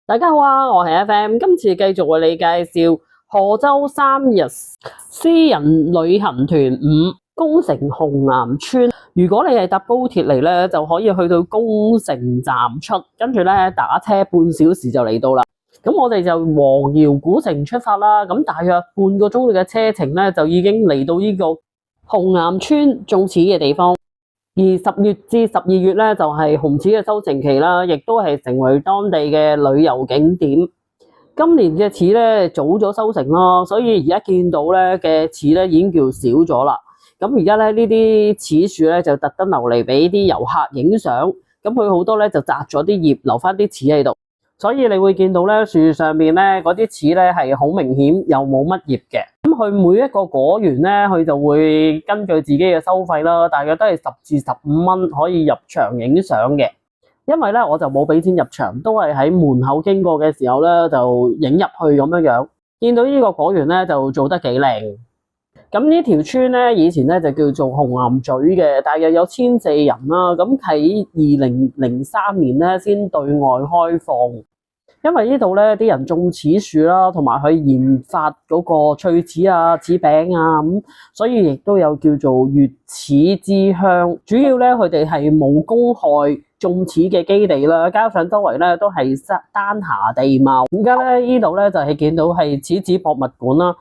大家好啊，我係 FM，今次繼續為你介紹賀州3日私人旅行團5宮城紅岩村。如果你係搭高鐵嚟咧，就可以去到宮城站出，跟住咧打車半小時就嚟到啦。咁我哋就黃姚古城出發啦，咁大約半個鐘嘅車程咧，就已經嚟到呢個紅岩村種柿嘅地方。而10月至12月咧就係紅柿嘅收成期啦，亦都係成為當地嘅旅遊景點。今年嘅柿咧早咗收成咯，所以而家見到咧嘅柿咧已經叫少咗啦。咁而家咧呢啲柿樹咧就特登留嚟俾啲遊客影相，咁佢好多咧就摘咗啲葉，留翻啲柿喺度。所以你會見到咧樹上面咧嗰啲柿咧係好明顯又冇乜葉嘅。咁佢每一個果園咧，佢就會根據自己嘅收費啦，大約都係10至15蚊可以入場影相嘅。因為咧我就冇俾錢入場，都係喺門口經過嘅時候咧就影入去咁樣。見到呢個果園咧就做得幾靚。咁呢條村咧以前咧就叫做紅岩咀嘅，大約有1400人啦。咁喺2003年咧先對外開放。因為呢度咧啲人種柿樹啦，同埋去研發嗰個脆柿啊、柿餅啊咁，所以亦都有叫做粵柿之鄉。主要咧佢哋係冇公害種柿嘅基地啦，加上周圍咧都係丹霞地貌。而家咧呢度咧就係見到係柿子博物館啦。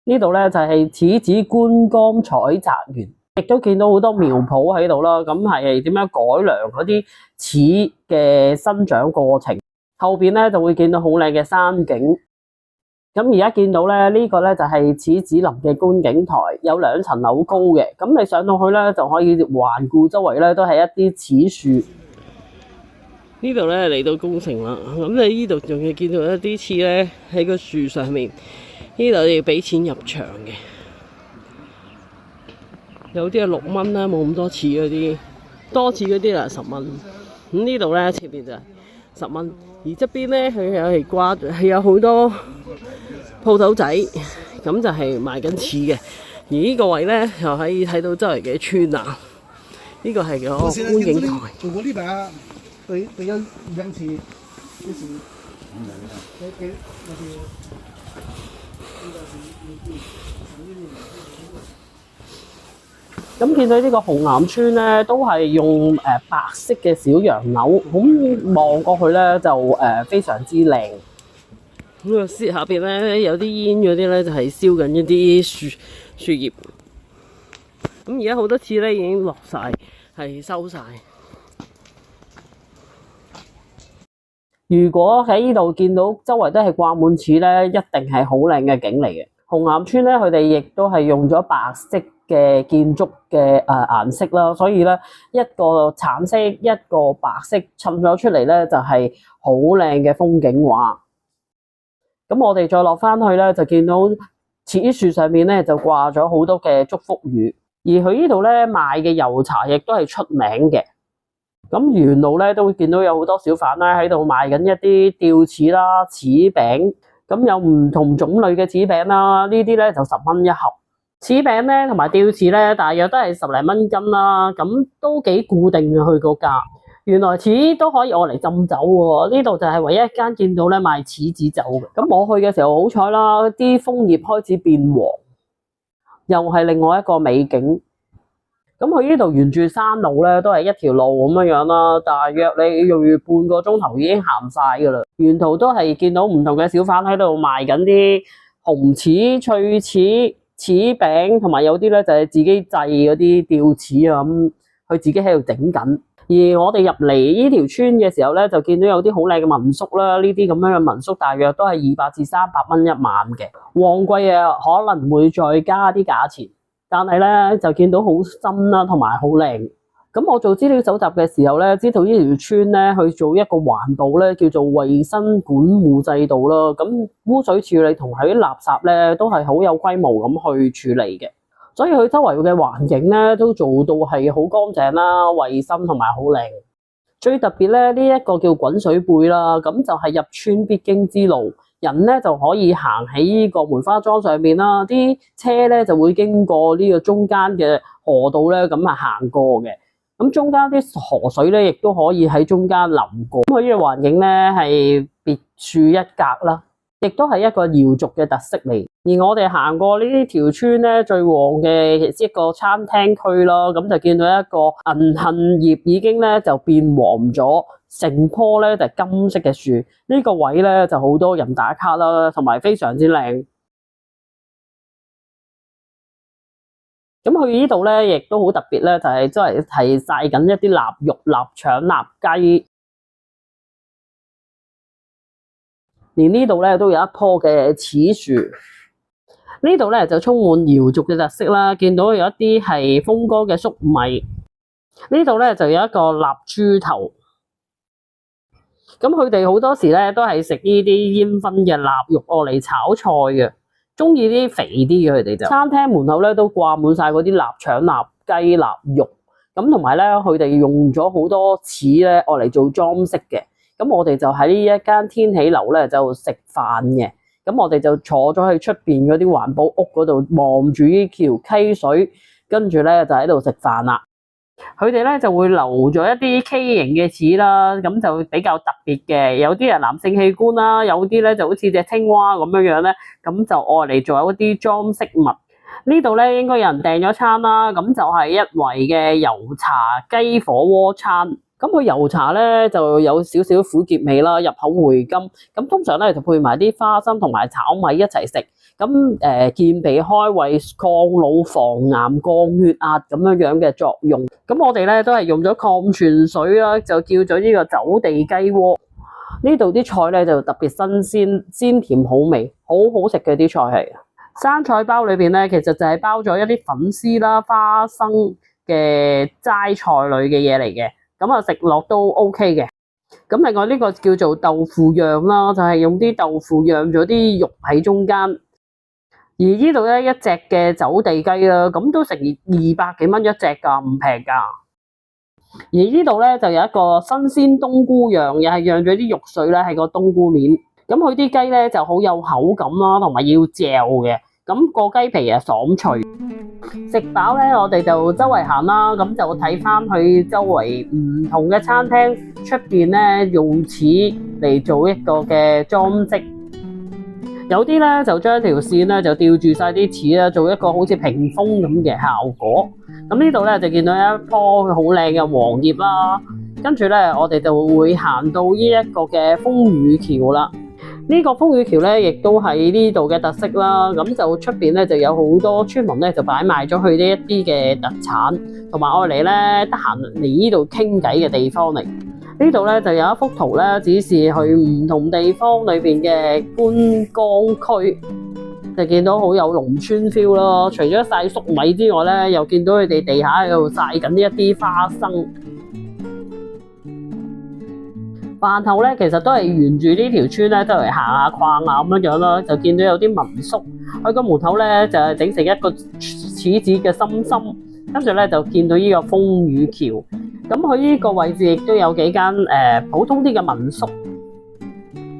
呢度咧就係柿子觀光採摘園。亦都見到好多苗圃喺度啦，咁係點樣改良嗰啲柿嘅生長過程。後邊咧就會見到好靚嘅山景。咁而家見到咧呢個咧就係柿子林嘅觀景台，有2層樓高嘅。咁你上到去咧就可以環顧周圍咧都係一啲柿樹。呢度咧嚟到宮城啦，咁你呢度仲要見到一啲柿咧喺個樹上面，呢度要俾錢入場嘅。有啲係6蚊啦，冇咁多柿嗰啲，多柿嗰啲啦10蚊。咁呢度咧前面就係10蚊，而側邊咧佢又係掛係有好多鋪頭仔，咁就係賣緊柿嘅。而呢個位咧又可以睇到周圍嘅村啊，呢個係個觀景台。我呢把對有2次，就是咁見到呢個紅岩村咧，都係用白色嘅小洋樓，咁望過去咧就非常之靚。咁個下邊咧有啲煙嗰啲咧就係燒緊一啲樹葉。咁而家好多柿咧已經落晒，係收晒。如果喺呢度見到周圍都係掛滿柿咧，一定係好靚嘅景嚟嘅。紅岩村咧，佢哋亦都係用咗白色嘅建築嘅顏色啦，所以咧一個橙色一個白色襯咗出嚟咧，就係好靚嘅風景畫。咁我哋再落翻去咧，就見到柿樹上面咧就掛咗好多嘅祝福語，而佢呢度咧賣嘅油茶亦都係出名嘅。咁沿路咧都會見到有好多小販咧喺度賣緊一啲吊柿啦、柿餅。咁有唔同種類嘅柿餅啦，呢啲咧就10蚊一盒。柿餅咧同埋吊柿咧，大約都係10零蚊斤啦，咁都幾固定嘅佢個價。原來柿都可以愛嚟浸酒喎，呢度就係唯一一間見到咧賣柿子酒嘅。咁我去嘅時候好彩啦，啲楓葉開始變黃，又係另外一個美景。咁佢呢度沿住山路咧，都係一條路咁樣啦，大約你用半個鐘頭已經行晒噶啦。沿途都係見到唔同嘅小販喺度賣緊啲紅柿、脆柿、柿餅，同埋有啲咧就係自己製嗰啲吊柿啊，咁佢自己喺度整緊。而我哋入嚟呢條村嘅時候咧，就見到有啲好靚嘅民宿啦，呢啲咁樣嘅民宿大約都係200至300蚊一晚嘅。旺季啊，可能會再加啲價錢。但係咧就見到好新啦，同埋好靚。咁我做資料搜集嘅時候咧，知道呢條村咧去做一個環保咧，叫做衛生管護制度啦。咁污水處理同佢啲垃圾咧都係好有規模咁去處理嘅，所以佢周圍嘅環境咧都做到係好乾淨啦、衛生同埋好靚。最特別咧呢一個叫滾水貝啦，咁就係入村必經之路。人咧就可以行喺呢個梅花樁上面啦，啲車咧就會經過呢個中間嘅河道咧咁啊行過嘅。咁中間啲河水咧，亦都可以喺中間流過。咁佢呢個環境咧係別樹一格啦，亦都係一個瑤族嘅特色嚟。而我哋行過呢條村咧，最旺嘅一個餐廳區啦，咁就見到一個銀杏葉已經咧就變黃咗，成棵咧就係金色嘅樹。呢個位咧就好多人打卡啦，同埋非常之靚。咁去呢度咧，亦都好特別咧，就係真係曬緊一啲臘肉、臘腸、臘雞。連呢度咧都有一棵嘅柿樹。呢度咧就充滿瑤族嘅特色啦，見到有一啲係風乾嘅粟米。呢度咧就有一個臘豬頭。咁佢哋好多時咧都係食呢啲煙燻嘅臘肉嚟炒菜嘅。中意啲肥啲嘅，佢哋就餐廳門口咧都掛滿晒嗰啲臘腸、臘雞、臘肉，咁同埋咧佢哋用咗好多柿咧愛嚟做裝飾嘅。咁我哋就喺呢一間天喜樓咧就食飯嘅。咁我哋就坐咗去出邊嗰啲環保屋嗰度望住呢條溪水，跟住咧就喺度食飯啦。佢哋咧就會留咗一啲畸形嘅柿啦，咁就比較特別嘅。有啲係男性器官啦，有啲咧就好似隻青蛙咁樣咧，咁就愛嚟做一啲裝飾物。呢度咧應該有人訂咗餐啦，咁就係一圍嘅油茶雞火鍋餐。咁佢油茶咧就有少少苦澀味啦，入口回甘。咁通常咧就配埋啲花生同埋炒米一齊食。咁健脾開胃、抗老、防癌、降血壓咁樣嘅作用。咁我哋咧都係用咗礦泉水啦，就叫咗呢個走地雞鍋。呢度啲菜咧就特別新鮮、鮮甜好味，好好食嘅啲菜係。生菜包裏邊咧，其實就係包咗一啲粉絲啦、花生嘅齋菜類嘅嘢嚟嘅。咁啊食落都 OK 嘅。咁另外呢個叫做豆腐釀啦，就係用啲豆腐釀咗啲肉喺中間。而呢度咧一隻嘅走地雞啦，咁都成200幾蚊一隻噶，唔平噶。而呢度咧就有一個新鮮冬菇釀，又係釀咗啲肉碎咧喺個冬菇面。咁佢啲雞咧就好有口感啦，同埋要嚼嘅。咁個雞皮啊爽脆。食飽咧，我哋就周圍行啦，咁就睇翻佢周圍唔同嘅餐廳出邊咧用柿嚟做一個嘅裝飾。有啲咧就將條線咧就吊住晒啲柿啦，做一個好似屏風咁嘅效果。咁呢度咧就見到一棵好靚嘅黃葉啦，跟住咧我哋就會行到呢一個嘅風雨橋啦。呢個風雨橋咧亦都係呢度嘅特色啦。咁就出邊咧就有好多村民咧就擺賣咗佢呢一啲嘅特產，同埋愛嚟咧得閒嚟呢度傾偈嘅地方嚟。呢度咧就有一幅圖咧，指示去唔同地方裏邊嘅觀光區，就見到好有農村 feel 咯。除咗曬粟米之外咧，又見到佢哋地下喺度曬緊一啲花生。飯後咧，其實都係沿住呢條村咧，周圍行下逛下咁樣啦，就見到有啲民宿。佢個門口咧就係整成一個柿子嘅心心，跟住咧就見到呢個風雨橋。咁佢呢個位置亦都有幾間普通啲嘅民宿，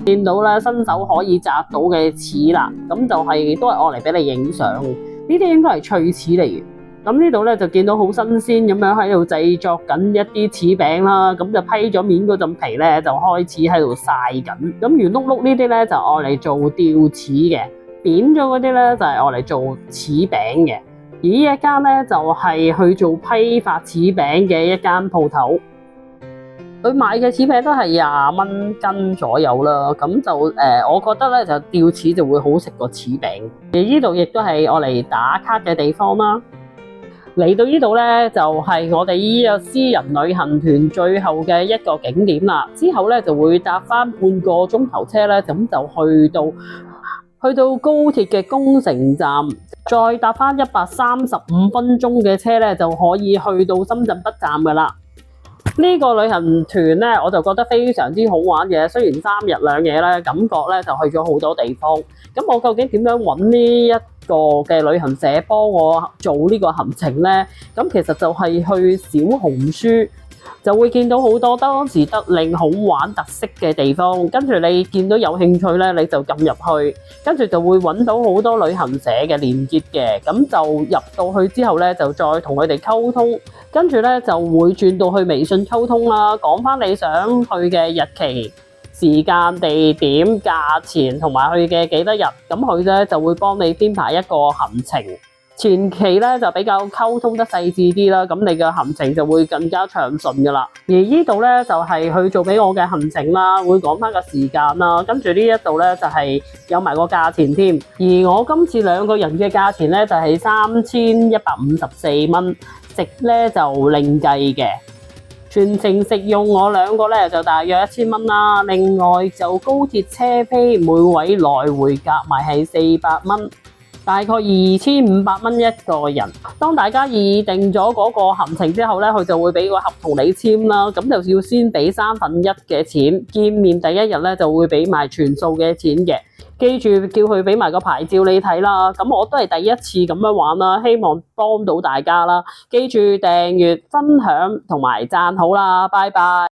見到咧伸手可以摘到嘅柿啦，咁就係都係愛嚟俾你影相。呢啲應該係脆柿嚟嘅。咁呢度咧就見到好新鮮咁樣喺度製作緊一啲柿餅啦，咁就批咗面嗰陣皮咧就開始喺度曬緊。咁圓碌碌呢啲咧就愛嚟做吊柿嘅，扁咗嗰啲咧就係愛嚟做柿餅嘅。而呢一間咧就係去做批發柿餅嘅一間鋪頭，佢賣嘅柿餅都係20蚊斤左右啦。咁就我覺得咧就吊柿就會好食過柿餅。而呢度亦都係愛嚟打卡嘅地方啦。嚟到呢度咧就係我哋呢個私人旅行團最後嘅一個景點啦。之後咧就會搭翻半個鐘頭車咧，咁就去到高鐵嘅宮城站，再搭翻135分鐘嘅車咧，就可以去到深圳北站噶啦。呢個旅行團咧，我就覺得非常之好玩嘅。雖然3日2夜咧，感覺咧就去咗好多地方。咁我究竟點樣揾呢一個嘅旅行社幫我做呢個行程咧？咁其實就係去小紅書就會見到好多當時得令好玩特色嘅地方，跟住你見到有興趣咧，你就撳入去，跟住就會揾到好多旅行社嘅連結嘅，咁就入到去之後咧，就再同佢哋溝通，跟住咧就會轉到去微信溝通啦，講翻你想去嘅日期、時間、地點、價錢同埋去嘅幾多日，咁佢咧就會幫你編排一個行程。前期咧就比較溝通得細緻啲啦，咁你嘅行程就會更加暢順噶啦。而呢度咧就係佢做俾我嘅行程啦，會講翻個時間啦，跟住呢一度咧就係有埋個價錢添。而我今次2個人嘅價錢咧就係3154蚊，食咧就另計嘅。全程食用我2個咧就大約1000蚊啦，另外就高鐵車飛每位來回夾埋係400蚊。大概2500蚊一個人。當大家擬定咗嗰個行程之後咧，佢就會俾個合同你簽啦。咁就要先俾1/3嘅錢，見面第一日咧就會俾埋全數嘅錢嘅。記住叫佢俾埋個牌照你睇啦。咁我都係第一次咁樣玩啦，希望幫到大家啦。記住訂閱、分享同埋讚好啦，拜拜。